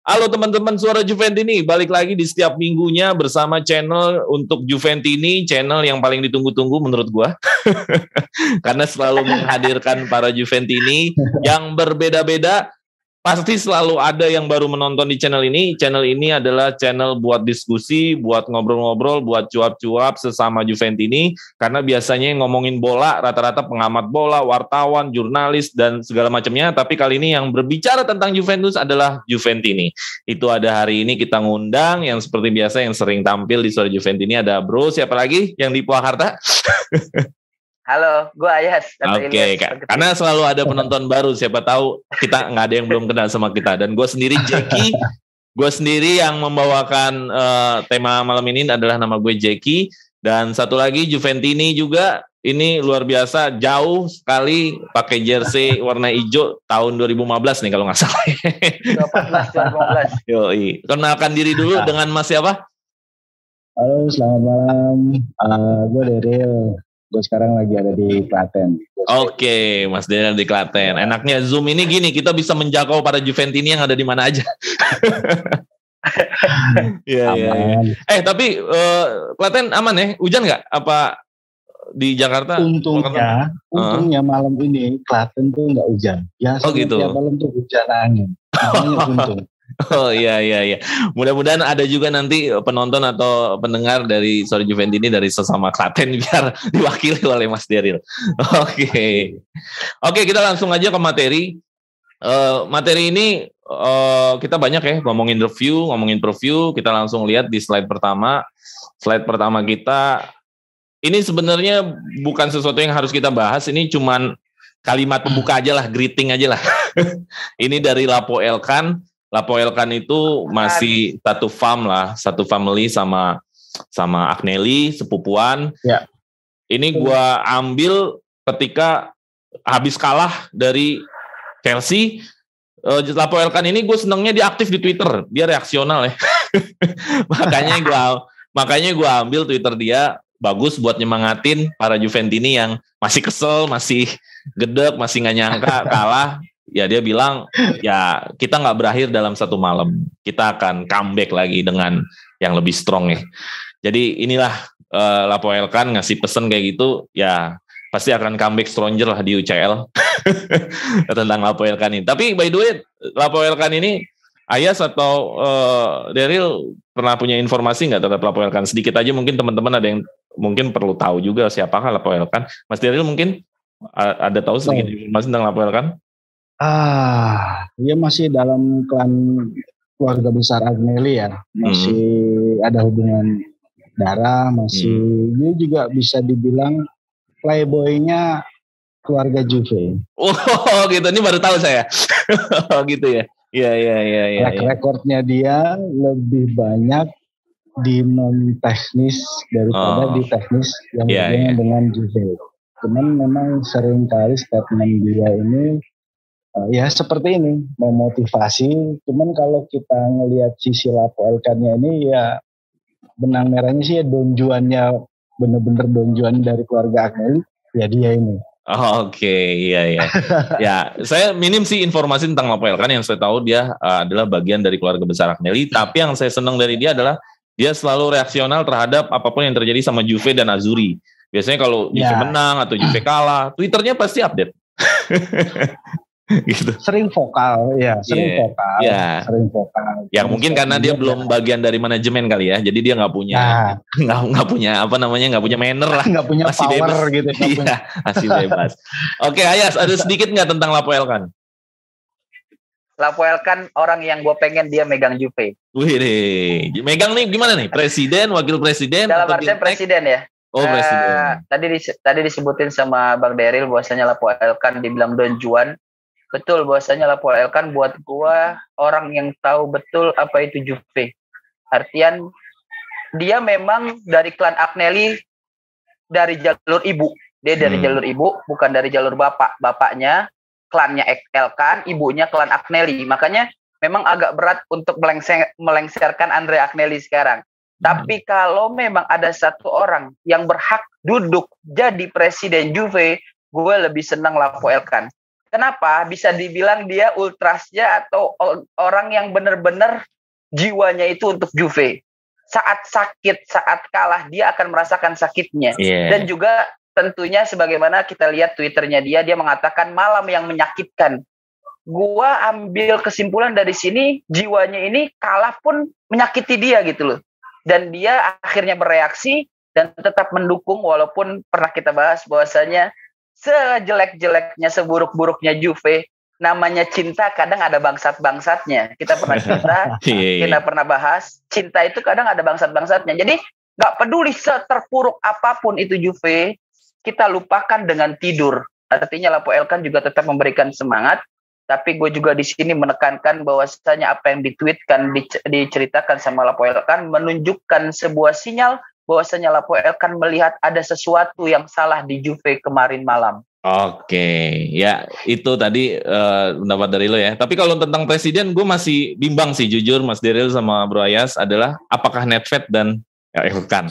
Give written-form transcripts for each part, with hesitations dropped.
Halo teman-teman Suara Juventini, balik lagi di setiap minggunya bersama channel untuk Juventini, channel yang paling ditunggu-tunggu menurut gua. Karena selalu menghadirkan para Juventini yang berbeda-beda. Pasti selalu ada yang baru menonton di channel ini. Channel ini adalah channel buat diskusi, buat ngobrol-ngobrol, buat cuap-cuap sesama Juventini. Karena biasanya yang ngomongin bola, rata-rata pengamat bola, wartawan, jurnalis, dan segala macamnya. Tapi kali ini yang berbicara tentang Juventus adalah Juventini. Itu ada hari ini kita ngundang yang seperti biasa yang sering tampil di Suara Juventini. Ada bro, siapa lagi yang di Purwakarta? Halo, gue Ayas. Oke, karena selalu ada penonton baru, siapa tahu kita nggak ada yang belum kenal sama kita. Dan gue sendiri Jeki, gue sendiri yang membawakan tema malam ini adalah nama gue Jeki. Dan satu lagi Juventini juga, ini luar biasa, jauh sekali pakai jersey warna hijau tahun 2015 nih kalau nggak salah. 2015. Yoi, kenalkan diri dulu dengan Mas siapa? Halo, selamat malam. Gue Daryl. Gue sekarang lagi ada di Klaten. Oke, Mas Daryl di Klaten. Enaknya Zoom ini gini, kita bisa menjangkau para Juventini yang ada di mana aja. Iya. Tapi Klaten aman ya? Hujan nggak? Apa di Jakarta? Untungnya malam ini Klaten tuh nggak hujan. Biasanya gitu. Tiap malam tuh hujan angin. Untung. Oh iya. Mudah-mudahan ada juga nanti penonton atau pendengar dari Suara Juventini dari sesama Klaten biar diwakili oleh Mas Daryl. Oke, kita langsung aja ke materi. Materi ini kita banyak ya ngomongin review, ngomongin preview. Kita langsung lihat di slide pertama. Slide pertama kita ini sebenarnya bukan sesuatu yang harus kita bahas. Ini cuman kalimat pembuka aja lah, greeting aja lah. Ini dari Lapo Elkan. Lapo Elkan itu masih satu family sama Agnelli, sepupuan. Ya. Ini gua ambil ketika habis kalah dari Chelsea. Lapo Elkan ini gue senengnya dia aktif di Twitter, dia reaksional ya. makanya gua ambil Twitter dia, bagus buat nyemangatin para Juventini yang masih kesel, masih gedek, masih nggak nyangka kalah. Ya dia bilang, ya kita nggak berakhir dalam satu malam. Kita akan comeback lagi dengan yang lebih strong ya. Jadi inilah Lapo Elkan ngasih pesan kayak gitu, ya pasti akan comeback stronger lah di UCL. Tentang Lapo Elkan ini. Tapi by the way, Lapo Elkan ini, Ayas atau Daryl pernah punya informasi nggak terhadap Lapo Elkan? Sedikit aja mungkin teman-teman ada yang mungkin perlu tahu juga siapakah Lapo Elkan. Mas Daryl mungkin ada tahu sedikit informasi tentang Lapo Elkan? Dia masih dalam klan keluarga besar Agnelli ya, masih ada hubungan darah, dia juga bisa dibilang playboy-nya keluarga Juve. Oh gitu, ini baru tahu saya. Gitu ya. Iya. Rekornya dia lebih banyak di non teknis daripada di teknis yang hubungan dengan Juve. Cuman memang sering kali statement dia ini ya seperti ini, memotivasi. Cuman kalau kita ngelihat sisi Lapo Elkannya ini ya benang merahnya sih ya donjuannya, bener-bener donjuan dari keluarga Agnelli, ya dia ini. Oke, iya. Ya, saya minim sih informasi tentang Lapo Elkan. Yang saya tahu dia adalah bagian dari keluarga besar Agnelli. Tapi yang saya senang dari dia adalah dia selalu reaksional terhadap apapun yang terjadi sama Juve dan Azzurri. Biasanya kalau Juve menang atau Juve kalah, Twitternya pasti update. Gitu. Sering vokal. Sering vokal. Ya mungkin karena dia belum bagian dari manajemen kali ya, jadi dia nggak punya nggak punya manner lah, nggak punya masih power bebas gitu. Iya, masih bebas. Oke, Ayas, ada sedikit nggak tentang Lapo Elkan? Lapo Elkan orang yang gue pengen dia megang Juve. Wih, megang nih gimana nih? Presiden, wakil presiden? Dalam artian presiden ya. Oh presiden. Tadi disebutin sama Bang Daryl bahwasanya Lapo Elkan dibilang Don Juan. Betul, bahwasanya Lapo Elkan buat gua orang yang tahu betul apa itu Juve. Artian dia memang dari klan Agnelli, dari jalur ibu. Dia dari jalur ibu, bukan dari jalur bapak. Bapaknya klannya Elkan, ibunya klan Agnelli. Makanya memang agak berat untuk melengsarkan Andre Agnelli sekarang. Tapi kalau memang ada satu orang yang berhak duduk jadi presiden Juve, gue lebih senang Lapo Elkan. Kenapa? Bisa dibilang dia ultrasnya atau orang yang benar-benar jiwanya itu untuk Juve. Saat sakit, saat kalah, dia akan merasakan sakitnya. Dan juga tentunya sebagaimana kita lihat Twitternya dia mengatakan malam yang menyakitkan. Gua ambil kesimpulan dari sini, jiwanya ini kalah pun menyakiti dia gitu loh. Dan dia akhirnya bereaksi dan tetap mendukung, walaupun pernah kita bahas bahwasanya sejelek-jeleknya, seburuk-buruknya Juve, namanya cinta kadang ada bangsat-bangsatnya. Kita pernah kita pernah bahas, cinta itu kadang ada bangsat-bangsatnya. Jadi nggak peduli seterpuruk apapun itu Juve, kita lupakan dengan tidur. Artinya Lapo Elkan juga tetap memberikan semangat, tapi gue juga di sini menekankan bahwasanya apa yang ditweetkan, diceritakan sama Lapo Elkan menunjukkan sebuah sinyal bahwasanya Lapo Elkan melihat ada sesuatu yang salah di Juve kemarin malam. Oke, ya itu tadi pendapat dari lo ya. Tapi kalau tentang presiden, gue masih bimbang sih jujur, Mas Daryl sama Bro Ayas, adalah apakah Nedved dan Elkan.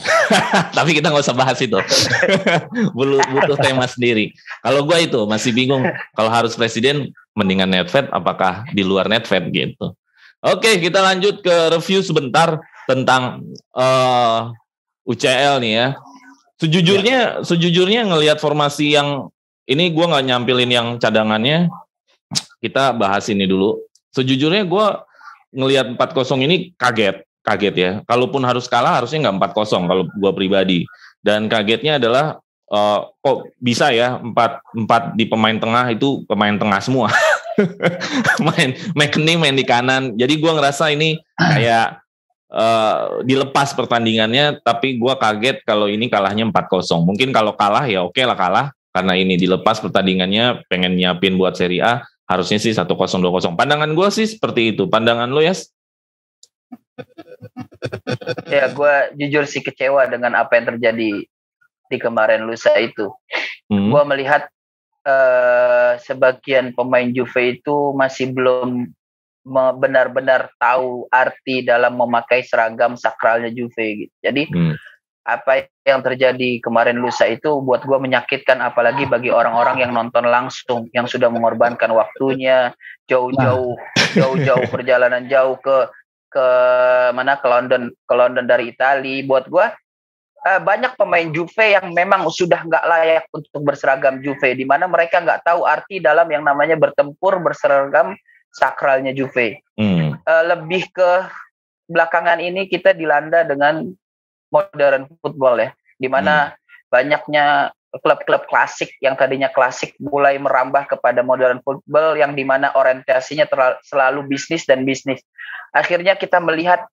Tapi kita nggak usah bahas itu. Butuh tema sendiri. Kalau gue itu masih bingung. Kalau harus presiden, mendingan Nedved, apakah di luar Nedved gitu. Oke, kita lanjut ke review sebentar tentang UCL nih ya. Sejujurnya ngelihat formasi yang ini, gue nggak nyampilin yang cadangannya. Kita bahas ini dulu. Sejujurnya gue ngelihat 4-0 ini kaget ya. Kalaupun harus kalah harusnya nggak 4-0 kalau gue pribadi. Dan kagetnya adalah kok bisa ya 4 di pemain tengah itu pemain tengah semua. McKennie main di kanan. Jadi gue ngerasa ini kayak dilepas pertandingannya, tapi gue kaget kalau ini kalahnya 4-0. Mungkin kalau kalah ya oke lah kalah, karena ini dilepas pertandingannya, pengen nyiapin buat Serie A, harusnya sih 1-0, 2-0. Pandangan gue sih seperti itu. Pandangan lo, Yas? Ya, gue jujur sih kecewa dengan apa yang terjadi di kemarin lusa itu. Gue melihat sebagian pemain Juve itu masih belum benar-benar tahu arti dalam memakai seragam sakralnya Juve gitu. Jadi apa yang terjadi kemarin lusa itu buat gue menyakitkan, apalagi bagi orang-orang yang nonton langsung, yang sudah mengorbankan waktunya jauh-jauh perjalanan jauh ke mana, ke London dari Italia. Buat gue banyak pemain Juve yang memang sudah nggak layak untuk berseragam Juve, di mana mereka nggak tahu arti dalam yang namanya bertempur berseragam sakralnya Juve. Lebih ke belakangan ini kita dilanda dengan modern football ya, di mana banyaknya klub-klub klasik yang tadinya klasik mulai merambah kepada modern football, yang di mana orientasinya selalu bisnis dan bisnis. Akhirnya kita melihat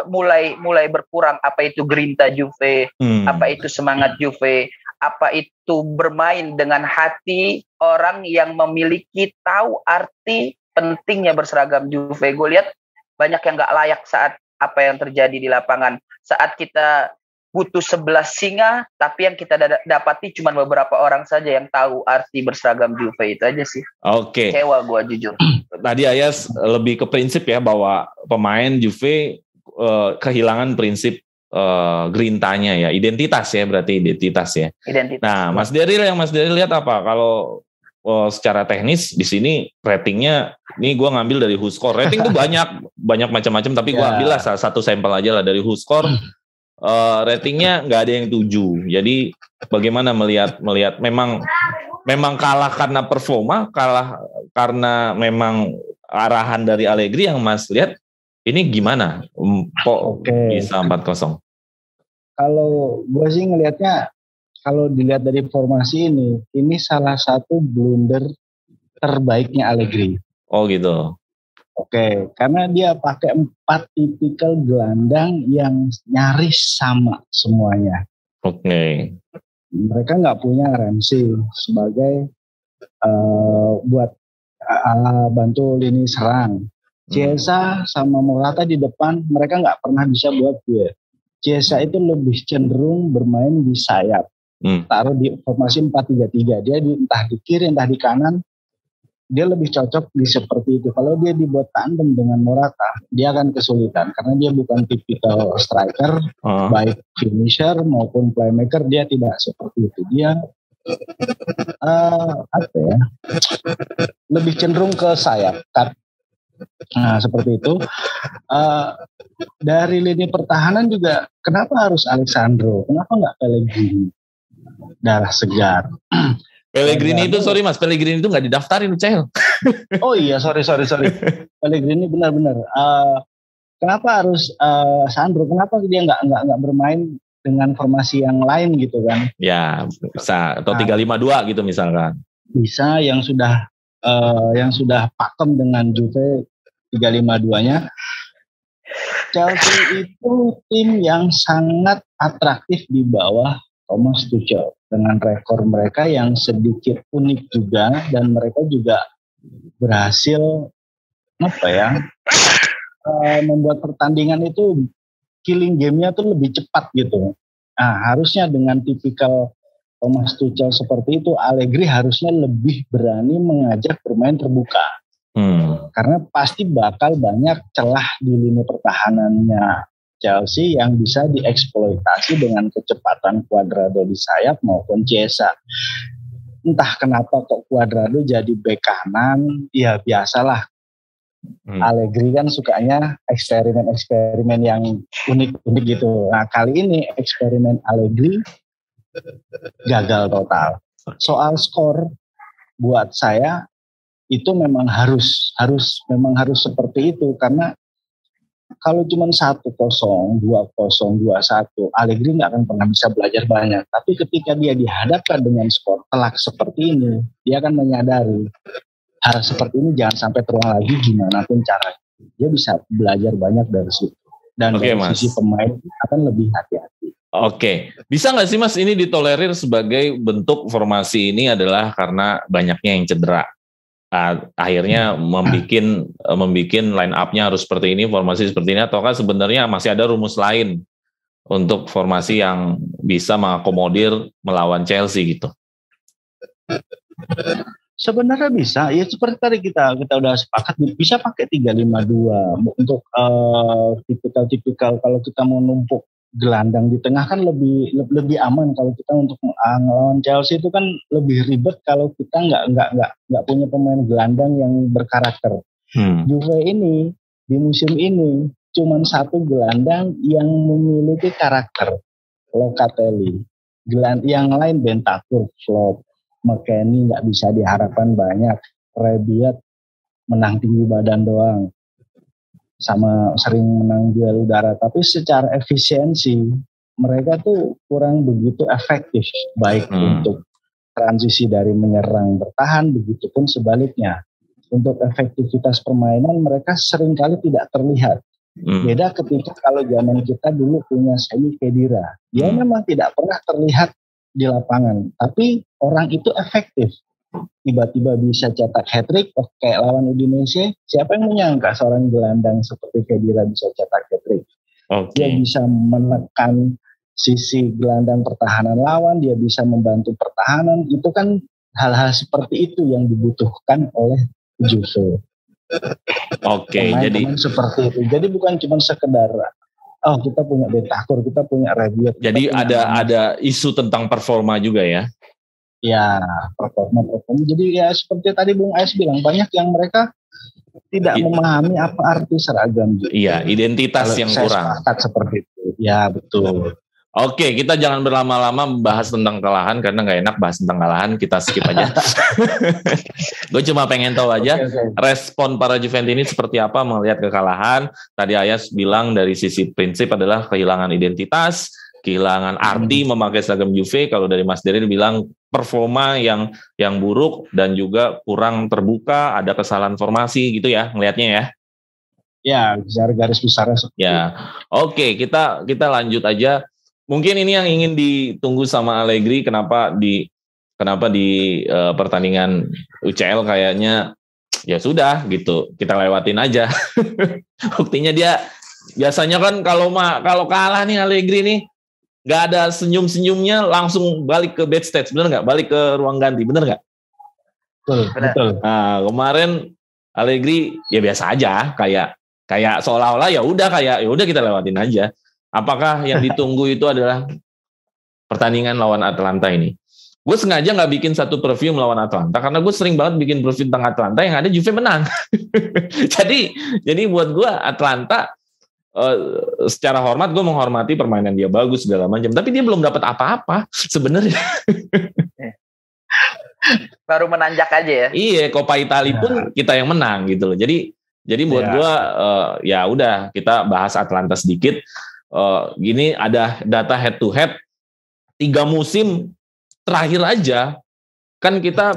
mulai berkurang apa itu grinta Juve, apa itu semangat Juve, apa itu bermain dengan hati orang yang memiliki tahu arti pentingnya berseragam Juve. Gue lihat banyak yang gak layak saat apa yang terjadi di lapangan. Saat kita butuh 11 singa, tapi yang kita dapati cuma beberapa orang saja yang tahu arti berseragam Juve. Itu aja sih. Oke. Kecewa gue jujur. Tadi Ayas lebih ke prinsip ya, bahwa pemain Juve kehilangan prinsip grintanya ya, identitas ya, berarti identitas ya. Identitas. Nah, Mas Daryl lihat apa? Kalau secara teknis di sini ratingnya, ini gue ngambil dari WhoScore. Rating tuh banyak macam-macam, tapi gue ambil lah satu sampel aja lah dari WhoScore. Ratingnya nggak ada yang 7. Jadi bagaimana melihat memang kalah karena performa, kalah karena memang arahan dari Allegri yang Mas lihat. Ini gimana kok bisa 4-0? Kalau gue sih ngelihatnya, kalau dilihat dari formasi ini salah satu blunder terbaiknya Allegri. Oh gitu. Oke, karena dia pakai 4 tipikal gelandang yang nyaris sama semuanya. Oke. Mereka nggak punya Ramsey sebagai buat bantu lini serang. Chiesa sama Morata di depan, mereka nggak pernah bisa buat dia. Chiesa itu lebih cenderung bermain di sayap. Taruh di formasi 4-3-3. Dia entah di kiri, entah di kanan. Dia lebih cocok di seperti itu. Kalau dia dibuat tandem dengan Morata, dia akan kesulitan. Karena dia bukan tipikal striker, baik finisher maupun playmaker, dia tidak seperti itu. Dia Apa ya? Lebih cenderung ke sayap. Nah, seperti itu. Dari lini pertahanan juga, kenapa harus Alexandro? Kenapa nggak Pellegrini? Darah segar. Pellegrini itu, sorry Mas, Pellegrini itu nggak didaftarin UCL. Oh iya, sorry. Pellegrini benar-benar. Kenapa harus Sandro? Kenapa dia nggak bermain dengan formasi yang lain gitu kan? Ya, bisa atau 3-5-2 gitu misalkan. Bisa yang sudah pakem dengan Juve 3-5-2-nya. Chelsea itu tim yang sangat atraktif di bawah Thomas Tuchel dengan rekor mereka yang sedikit unik juga, dan mereka juga berhasil membuat pertandingan itu killing game-nya tuh lebih cepat gitu. Nah, harusnya dengan tipikal Thomas Tuchel seperti itu, Allegri harusnya lebih berani mengajak bermain terbuka. Karena pasti bakal banyak celah di lini pertahanannya Chelsea yang bisa dieksploitasi dengan kecepatan Cuadrado di sayap maupun Chiesa. Entah kenapa kok Cuadrado jadi bek kanan, ya biasalah. Allegri kan sukanya eksperimen yang unik-unik gitu. Nah, kali ini eksperimen Allegri gagal total. Soal skor buat saya itu memang harus seperti itu, karena kalau cuma 1-0, 2-0, 2-1, Allegri nggak akan pernah bisa belajar banyak. Tapi ketika dia dihadapkan dengan skor telak seperti ini, dia akan menyadari hal seperti ini jangan sampai terulang lagi gimana pun caranya. Dia bisa belajar banyak dari situ. Dan dari sisi pemain akan lebih hati-hati. Oke, bisa nggak sih Mas ini ditolerir sebagai bentuk formasi ini adalah karena banyaknya yang cedera? Akhirnya membikin line up-nya harus seperti ini, formasi seperti ini, ataukah sebenarnya masih ada rumus lain untuk formasi yang bisa mengakomodir melawan Chelsea gitu? Sebenarnya bisa, ya seperti tadi kita udah sepakat bisa pakai 3-5-2 untuk tipikal kalau kita mau numpuk gelandang di tengah kan lebih aman. Kalau kita untuk melawan Chelsea itu kan lebih ribet kalau kita nggak punya pemain gelandang yang berkarakter. Juve ini di musim ini cuma satu gelandang yang memiliki karakter, Locatelli. Yang lain Bentancur flop, McKennie nggak bisa diharapkan banyak, Rebiot menang tinggi badan doang, sama sering menang duel udara, tapi secara efisiensi mereka tuh kurang begitu efektif, baik untuk transisi dari menyerang bertahan, begitupun sebaliknya. Untuk efektivitas permainan mereka seringkali tidak terlihat. Beda ketika kalau zaman kita dulu punya Semi Khedira, dia memang tidak pernah terlihat di lapangan, tapi orang itu efektif. Tiba-tiba bisa cetak hat-trick kayak lawan Udinese. Siapa yang menyangka seorang gelandang seperti Khedira bisa cetak hat-trick? Dia bisa menekan sisi gelandang pertahanan lawan, dia bisa membantu pertahanan. Itu kan hal-hal seperti itu yang dibutuhkan oleh Juve. Jadi seperti itu. Jadi bukan cuma sekedar kita punya Bentancur, kita punya Rebiot. Jadi ada isu tentang performa juga ya. Ya, performa. Jadi ya seperti tadi Bung Ais bilang, banyak yang mereka tidak memahami apa arti seragam. Iya, identitas yang kurang. Seperti itu. Ya, betul. Oke, kita jangan berlama-lama membahas tentang kekalahan karena nggak enak bahas tentang kekalahan, kita skip aja. Gue cuma pengen tahu aja respon para Juventini seperti apa melihat kekalahan. Tadi Ayas bilang dari sisi prinsip adalah kehilangan identitas, kehilangan arti memakai seragam Juve. Kalau dari Mas Dery bilang performa yang buruk dan juga kurang terbuka, ada kesalahan formasi gitu ya ngelihatnya ya. Ya, garis besarnya seperti ya. Oke, kita lanjut aja. Mungkin ini yang ingin ditunggu sama Allegri, kenapa di pertandingan UCL kayaknya ya sudah gitu, kita lewatin aja. Buktinya dia biasanya kan kalau kalah nih Allegri nih nggak ada senyum-senyumnya, langsung balik ke backstage, bener nggak? Balik ke ruang ganti, bener nggak? Betul. Nah, kemarin Allegri ya biasa aja, kayak seolah-olah ya udah kita lewatin aja. Apakah yang ditunggu itu adalah pertandingan lawan Atalanta ini? Gue sengaja nggak bikin satu preview melawan Atlanta karena gue sering banget bikin preview tentang Atlanta yang ada Juve menang. jadi buat gue Atlanta secara hormat gue menghormati permainan dia bagus segala macam, tapi dia belum dapat apa-apa sebenarnya. Baru menanjak aja ya. Iya, Coppa Italia pun kita yang menang gitu loh. Jadi buat gue ya udah kita bahas Atlanta sedikit. Gini ada data head to head 3 musim terakhir aja kan kita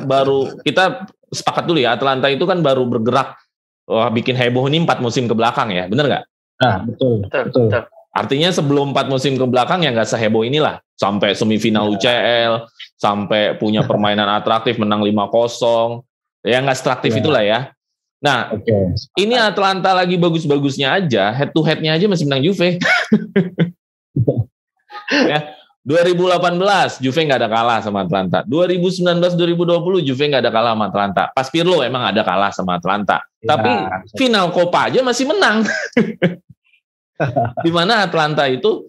sepakat dulu ya, Atlanta itu kan baru bergerak bikin heboh ini 4 musim ke belakang ya, bener nggak? Nah, betul. Artinya sebelum 4 musim ke belakang ya nggak seheboh inilah, sampai semifinal UCL, sampai punya permainan atraktif menang 5-0, ya nggak atraktif itulah ya. Nah, ini Atlanta lagi bagus-bagusnya aja, head to head-nya aja masih menang Juve. Ya, 2018 Juve nggak ada kalah sama Atlanta. 2019-2020 Juve nggak ada kalah sama Atlanta. Pas Pirlo emang ada kalah sama Atlanta. Ya, tapi final Coppa aja masih menang. Di mana Atlanta itu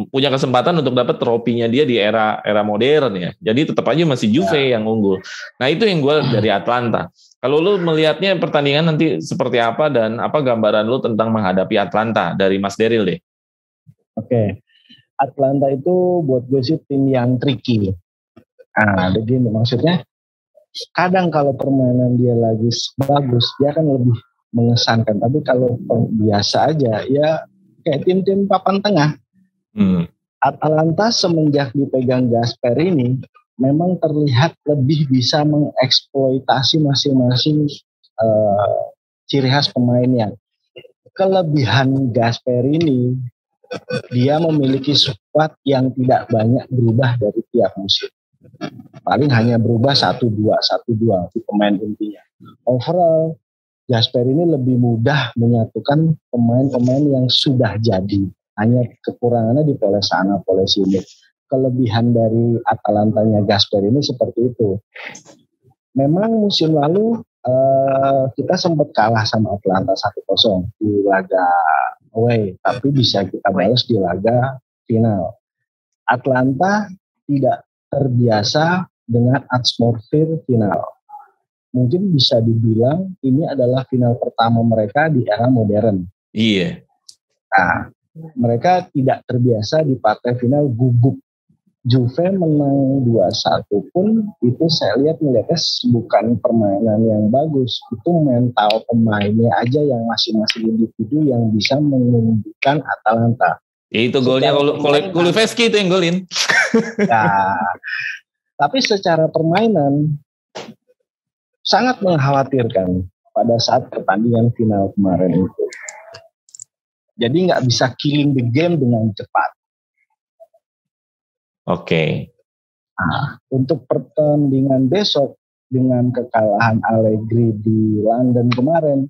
punya kesempatan untuk dapat tropinya dia di era modern ya. Jadi tetap aja masih Juve yang unggul. Nah itu yang gue dari Atlanta. Kalau lu melihatnya pertandingan nanti seperti apa dan apa gambaran lu tentang menghadapi Atlanta dari Mas Daryl deh? Oke. Atlanta itu buat gue sih tim yang tricky. Nah, begini maksudnya. Kadang kalau permainan dia lagi bagus, dia akan lebih mengesankan. Tapi kalau biasa aja, ya kayak tim-tim papan tengah. Atalanta semenjak dipegang Gasperini, memang terlihat lebih bisa mengeksploitasi masing-masing ciri khas pemainnya. Kelebihan Gasperini, dia memiliki squad yang tidak banyak berubah dari tiap musim. Paling hanya berubah 1-2 di pemain intinya. Overall, Gasperini lebih mudah menyatukan pemain-pemain yang sudah jadi. Hanya kekurangannya di pola sana, pola sini. Kelebihan dari Atalantanya Gasperini seperti itu. Memang musim lalu kita sempat kalah sama Atlanta 1-0 di laga away, tapi bisa kita balas di laga final. Atlanta tidak terbiasa dengan atmosfer final. Mungkin bisa dibilang ini adalah final pertama mereka di era modern. Iya. Nah, mereka tidak terbiasa di partai final gugup. Juve menang 2-1 pun itu saya melihatnya bukan permainan yang bagus. Itu mental pemainnya aja yang masing-masing individu yang bisa menunjukkan Atalanta. Ya itu golnya Kulusevski itu yang golin. Nah, tapi secara permainan sangat mengkhawatirkan pada saat pertandingan final kemarin itu. Jadi nggak bisa killing the game dengan cepat. Oke. Nah, untuk pertandingan besok dengan kekalahan Allegri di London kemarin,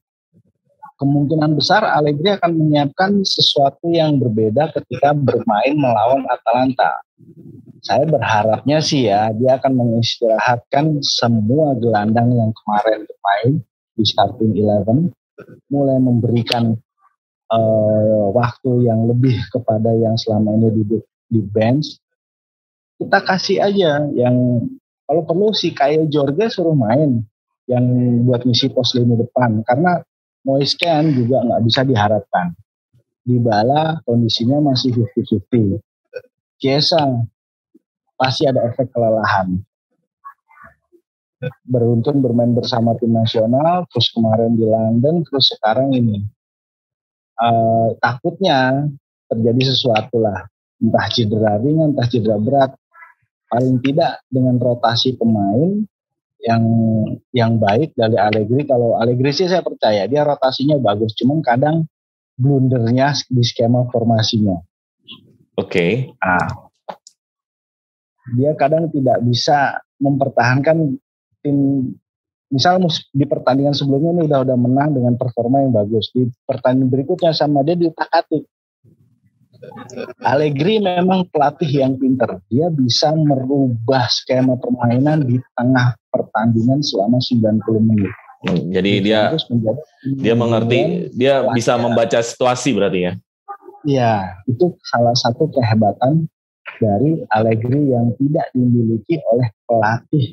kemungkinan besar Allegri akan menyiapkan sesuatu yang berbeda ketika bermain melawan Atalanta. Saya berharapnya sih ya, dia akan mengistirahatkan semua gelandang yang kemarin bermain di starting 11, mulai memberikan waktu yang lebih kepada yang selama ini duduk di bench. Kita kasih aja yang kalau perlu si kayak Jorge suruh main yang buat ngisi pos lini depan, karena Moiskan juga nggak bisa diharapkan. Dybala kondisinya masih 50-50. Chiesa pasti ada efek kelelahan. Beruntun bermain bersama tim nasional, terus kemarin di London, terus sekarang ini. Takutnya terjadi sesuatu lah. Entah cedera ringan, entah cedera berat. Paling tidak dengan rotasi pemain yang baik dari Allegri. Kalau Allegri sih saya percaya dia rotasinya bagus, cuman kadang blundernya di skema formasinya. Oke. Nah, dia kadang tidak bisa mempertahankan tim. Misal di pertandingan sebelumnya ini udah menang dengan performa yang bagus, di pertandingan berikutnya sama dia diutak-atik. Allegri memang pelatih yang pintar. Dia bisa merubah skema permainan di tengah pertandingan selama 90 menit. Jadi dia mengerti, dia bisa membaca situasi berarti ya. Iya, itu salah satu kehebatan dari Allegri yang tidak dimiliki oleh pelatih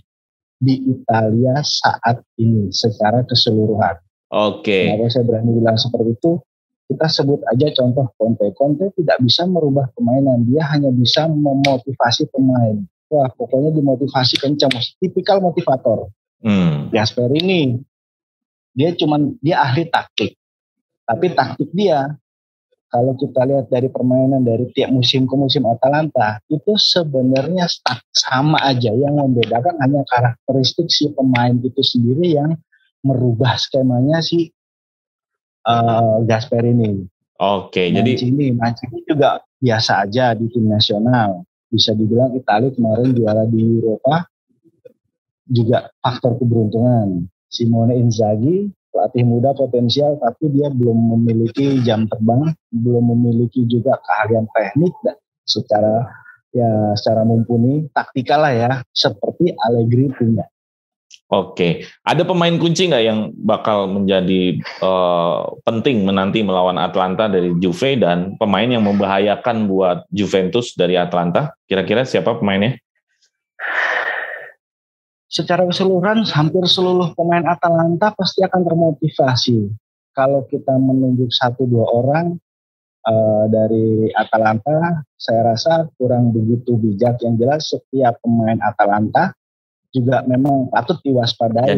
di Italia saat ini secara keseluruhan. Oke. Kenapa saya berani bilang seperti itu? Kita sebut aja contoh Conte. Conte tidak bisa merubah permainan, dia hanya bisa memotivasi pemain. Wah, pokoknya dimotivasi kencang, tipikal motivator. Gasperini, dia ahli taktik. Tapi taktik dia, kalau kita lihat dari permainan dari tiap musim ke musim Atalanta, itu sebenarnya sama aja. Yang membedakan hanya karakteristik si pemain itu sendiri yang merubah skemanya si Gasperini. Oke, Mancini juga biasa aja di tim nasional. Bisa dibilang Italia kemarin juara di Eropa juga faktor keberuntungan. Simone Inzaghi, pelatih muda potensial, tapi dia belum memiliki jam terbang, belum memiliki juga keahlian teknik dan secara mumpuni taktikal lah ya, seperti Allegri punya. Oke, ada pemain kunci nggak yang bakal menjadi penting menanti melawan Atalanta dari Juve dan pemain yang membahayakan buat Juventus dari Atalanta? Kira-kira siapa pemainnya? Secara keseluruhan, hampir seluruh pemain Atalanta pasti akan termotivasi. Kalau kita menunjuk 1-2 orang dari Atalanta, saya rasa kurang begitu bijak. Yang jelas setiap pemain Atalanta juga memang patut diwaspadai.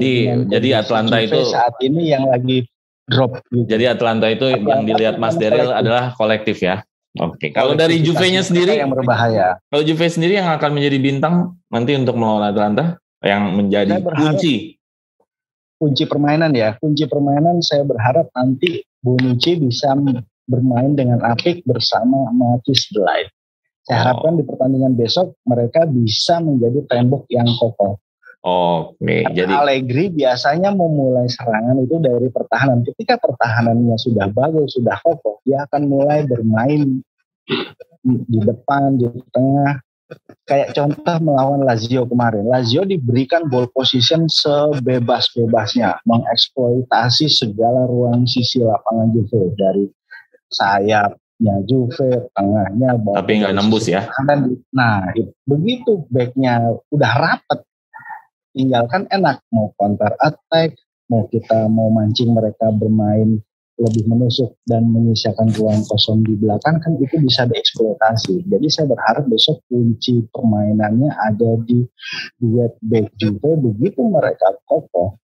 Jadi Atalanta itu saat ini yang lagi drop. Gitu. Jadi Atalanta itu yang dilihat Mas Daryl adalah kolektif ya. Oke. Kalau dari Juve-nya sendiri yang berbahaya. Kalau Juve sendiri yang akan menjadi bintang nanti untuk melawan Atalanta, yang menjadi kunci permainan ya. Kunci permainan saya berharap nanti Bonucci bisa bermain dengan apik bersama Matthijs de Ligt. Saya harapkan di pertandingan besok mereka bisa menjadi tembok yang kokoh. Jadi Allegri biasanya memulai serangan itu dari pertahanan. Ketika pertahanannya sudah bagus, sudah kokoh, dia akan mulai bermain di depan, di tengah. Kayak contoh melawan Lazio kemarin. Lazio diberikan ball position sebebas-bebasnya, mengeksploitasi segala ruang sisi lapangan Juve dari sayapnya Juve, tengahnya, tapi nggak nembus ya. Nah, begitu backnya udah rapat, tinggalkan enak, mau counter attack, mau mancing mereka bermain lebih menusuk dan menyisakan ruang kosong di belakang, kan itu bisa dieksploitasi. Jadi saya berharap besok kunci permainannya ada di duet back Juve. Begitu mereka kokoh,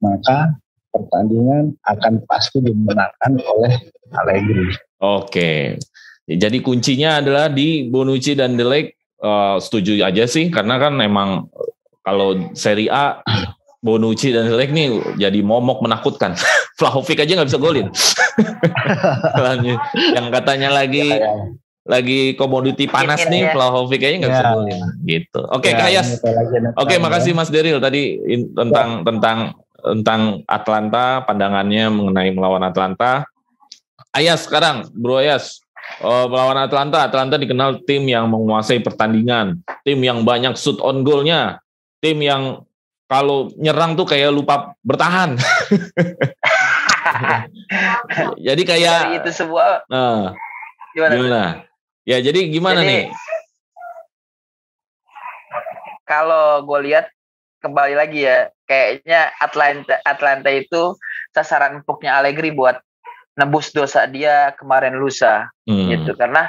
maka pertandingan akan pasti dimenangkan oleh Allegri. Oke, jadi kuncinya adalah di Bonucci dan de Ligt. Setuju aja sih, karena kan memang kalau Serie A Bonucci dan de Ligt nih jadi momok menakutkan. Vlahovic aja nggak bisa golin. Yang katanya lagi komoditi panas nih, Vlahovic aja nggak bisa golin. Gitu. Oke, Kayas. Oke, makasih Mas Daryl tadi tentang Atalanta, pandangannya mengenai melawan Atalanta. Ayas sekarang, Bro Ayas. Melawan Atalanta dikenal tim yang menguasai pertandingan, tim yang banyak shoot on goal-nya, tim yang kalau nyerang tuh kayak lupa bertahan. Jadi kayak itu semua. Gimana? Ya, jadi gimana nih? Kalau gue lihat kembali lagi ya, kayaknya Atalanta itu sasaran empuknya Allegri buat nebus dosa dia kemarin lusa, gitu. Karena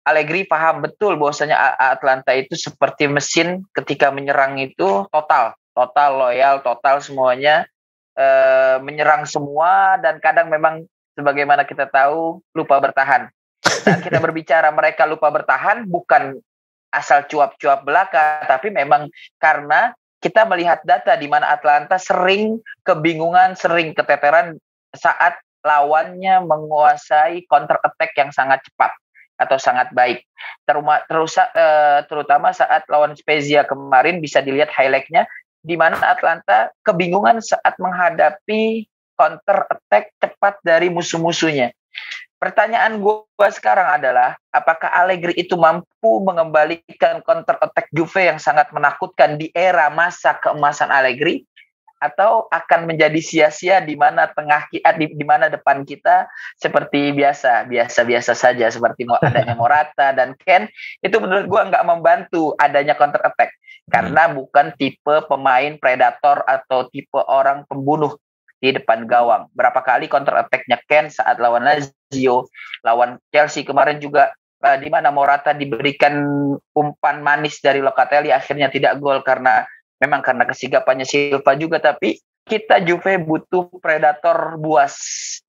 Allegri paham betul bahwasanya Atalanta itu seperti mesin ketika menyerang itu total loyal, total semuanya menyerang semua, dan kadang memang sebagaimana kita tahu lupa bertahan. Saat kita berbicara mereka lupa bertahan bukan asal cuap-cuap belaka, tapi memang karena kita melihat data di mana Atalanta sering kebingungan, sering keteteran saat lawannya menguasai counter attack yang sangat cepat atau sangat baik. Terutama saat lawan Spezia kemarin bisa dilihat highlight-nya, di mana Atalanta kebingungan saat menghadapi counter attack cepat dari musuh-musuhnya. Pertanyaan gue sekarang adalah, apakah Allegri itu mampu mengembalikan counter attack Juve yang sangat menakutkan di era masa keemasan Allegri, atau akan menjadi sia-sia di mana di mana depan kita seperti biasa saja, seperti adanya Morata dan Ken. Itu menurut gue nggak membantu adanya counter attack karena bukan tipe pemain predator atau tipe orang pembunuh di depan gawang. Berapa kali counter attack-nya Ken saat lawan Lazio, lawan Chelsea kemarin juga, di mana Morata diberikan umpan manis dari Locatelli, akhirnya tidak gol karena kesigapannya Silva juga. Tapi kita Juve butuh predator buas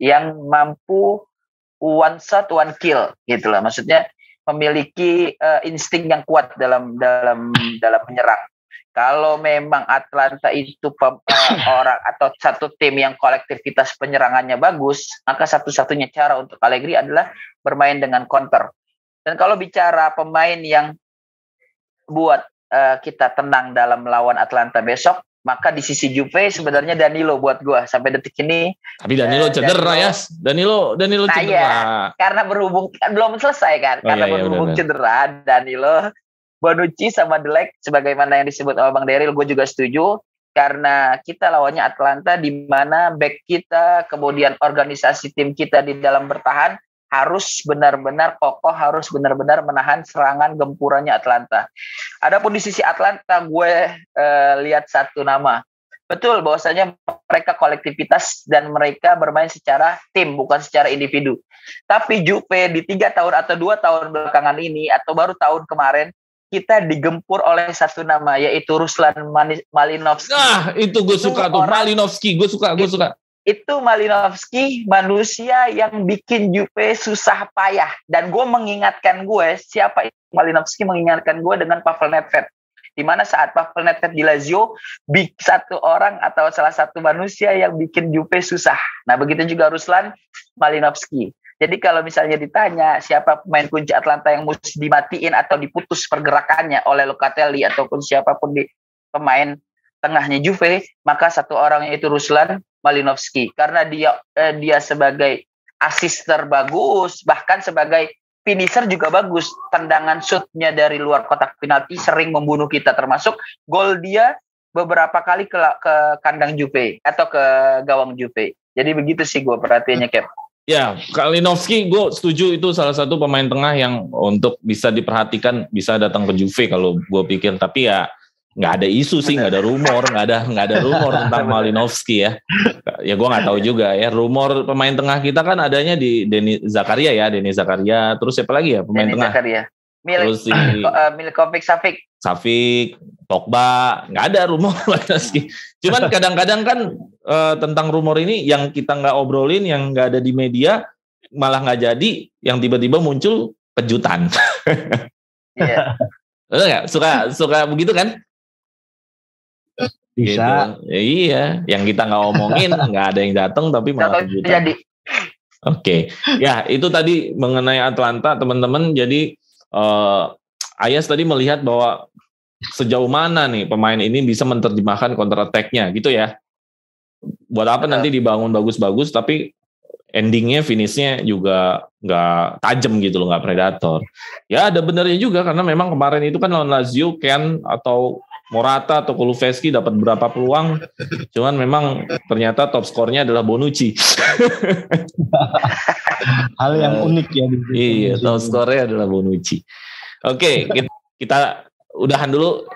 yang mampu one shot one kill gitu lah. Maksudnya memiliki insting yang kuat dalam menyerang. Kalau memang Atlanta itu orang atau satu tim yang kolektivitas penyerangannya bagus, maka satu-satunya cara untuk Allegri adalah bermain dengan counter. Dan kalau bicara pemain yang buat kita tenang dalam melawan Atlanta besok, maka di sisi Juve sebenarnya Danilo buat gua sampai detik ini. Tapi Danilo cedera ya. Danilo cedera. Ya, karena berhubung belum selesai kan, berhubung cedera Danilo, Bonucci sama De Ligt sebagaimana yang disebut oleh Bang Daryl, gue juga setuju karena kita lawannya Atlanta di mana back kita, kemudian organisasi tim kita di dalam bertahan harus benar-benar kokoh, harus benar-benar menahan serangan gempurannya Atlanta. Adapun di sisi Atlanta, gue lihat satu nama. Betul bahwasanya mereka kolektivitas dan mereka bermain secara tim, bukan secara individu. Tapi Juve di 3 tahun atau 2 tahun belakangan ini, atau baru tahun kemarin, kita digempur oleh satu nama, yaitu Ruslan Malinovskyi. Nah, itu gue suka tuh, Malinovskyi, gue suka. Itu Malinovskyi manusia yang bikin Juve susah payah. Dan gue mengingatkan siapa itu Malinovskyi mengingatkan gue dengan Pavel Nedved. Di mana saat Pavel Nedved di Lazio, satu orang atau salah satu manusia yang bikin Juve susah. Nah, begitu juga Ruslan Malinovskyi. Jadi kalau misalnya ditanya siapa pemain kunci Atlanta yang mesti dimatiin atau diputus pergerakannya oleh Locatelli ataupun siapapun di pemain tengahnya Juve, maka satu orang yaitu Ruslan Malinovskyi. Karena dia sebagai asister bagus, bahkan sebagai finisher juga bagus. Tendangan shootnya dari luar kotak penalti sering membunuh kita, termasuk gol dia beberapa kali ke kandang Juve atau ke gawang Juve. Jadi begitu sih gue perhatiannya, Cap. Ya, Malinovskyi gue setuju itu salah satu pemain tengah yang untuk bisa diperhatikan bisa datang ke Juve kalau gue pikir. Tapi ya nggak ada isu sih, nggak ada rumor tentang Malinovskyi ya. Ya gue nggak tahu juga ya. Rumor pemain tengah kita kan adanya di Denis Zakaria, terus siapa lagi ya pemain tengah? Milinkovic Savic, Pogba, nggak ada rumor Malinovskyi. Cuman kadang-kadang kan tentang rumor ini yang kita nggak obrolin, yang nggak ada di media, malah nggak jadi, yang tiba-tiba muncul kejutan. Iya. Nggak suka begitu kan? Bisa. Gitu. Ya, iya, yang kita nggak omongin nggak ada yang datang tapi malah kejutan. Oke. Ya itu tadi mengenai Atlanta teman-teman. Jadi Ayas tadi melihat bahwa sejauh mana nih pemain ini bisa menerjemahkan counter attack-nya gitu ya. Buat apa nanti dibangun bagus-bagus tapi endingnya, finishnya juga nggak tajam gitu loh, nggak predator. Ya ada benernya juga karena memang kemarin itu kan lawan Lazio, Ken atau Morata atau Kulusevski dapat berapa peluang, cuman memang ternyata top skornya adalah Bonucci. Hal yang unik ya. Iya, top skornya adalah Bonucci. Oke, kita udahan dulu